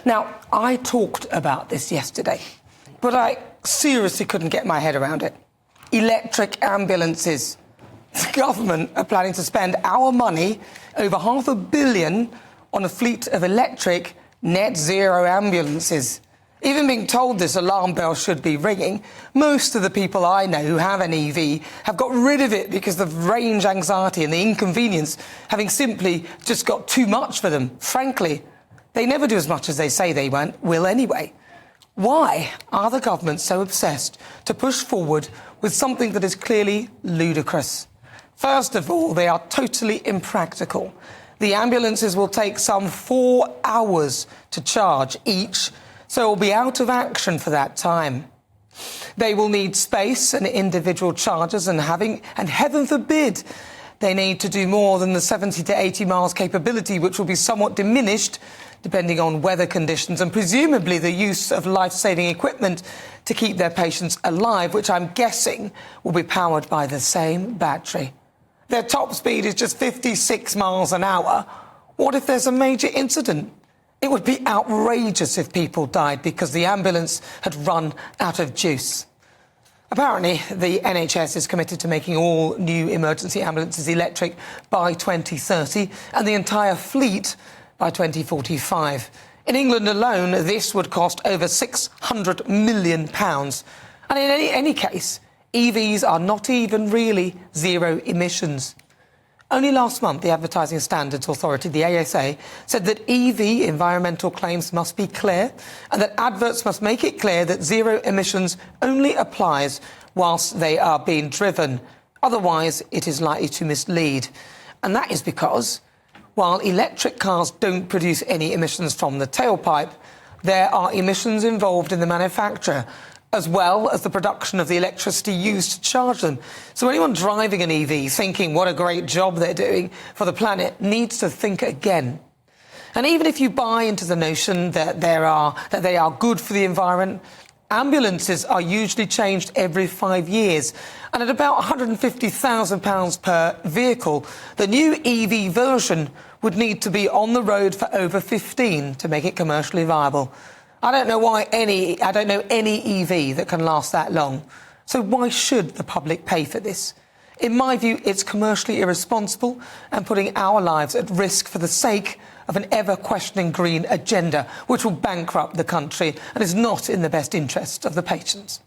Now, I talked about this yesterday, but I seriously couldn't get my head around it. Electric ambulances. The government are planning to spend our money, over £500 million, on a fleet of electric net zero ambulances. Even being told this alarm bell should be ringing, most of the people I know who have an EV have got rid of it because of range anxiety and the inconvenience, having simply just got too much for them. Frankly, they never do as much as they say they will anyway. Why are the governments so obsessed to push forward with something that is clearly ludicrous? First of all, they are totally impractical. The ambulances will take some 4 hours to charge each, so it will be out of action for that time. They will need space and individual chargers and heaven forbid, they need to do more than the 70 to 80 miles capability, which will be somewhat diminished depending on weather conditions and presumably the use of life-saving equipment to keep their patients alive, which I'm guessing will be powered by the same battery. Their top speed is just 56 miles an hour. What if there's a major incident? It would be outrageous if people died because the ambulance had run out of juice. Apparently, the NHS is committed to making all new emergency ambulances electric by 2030 and the entire fleet by 2045. In England alone, this would cost over £600 million. And in any case, EVs are not even really zero emissions. Only last month, the Advertising Standards Authority, the ASA, said that EV environmental claims must be clear and that adverts must make it clear that zero emissions only applies whilst they are being driven. Otherwise, it is likely to mislead. And that is because, while electric cars don't produce any emissions from the tailpipe, there are emissions involved in the manufacture, as well as the production of the electricity used to charge them. So anyone driving an EV thinking what a great job they're doing for the planet needs to think again. And even if you buy into the notion that they are good for the environment, ambulances are usually changed every 5 years. And at about £150,000 per vehicle, the new EV version would need to be on the road for over 15 to make it commercially viable. I don't know any EV that can last that long. So why should the public pay for this? In my view, it's commercially irresponsible and putting our lives at risk for the sake of an ever-questioning green agenda, which will bankrupt the country and is not in the best interest of the patients.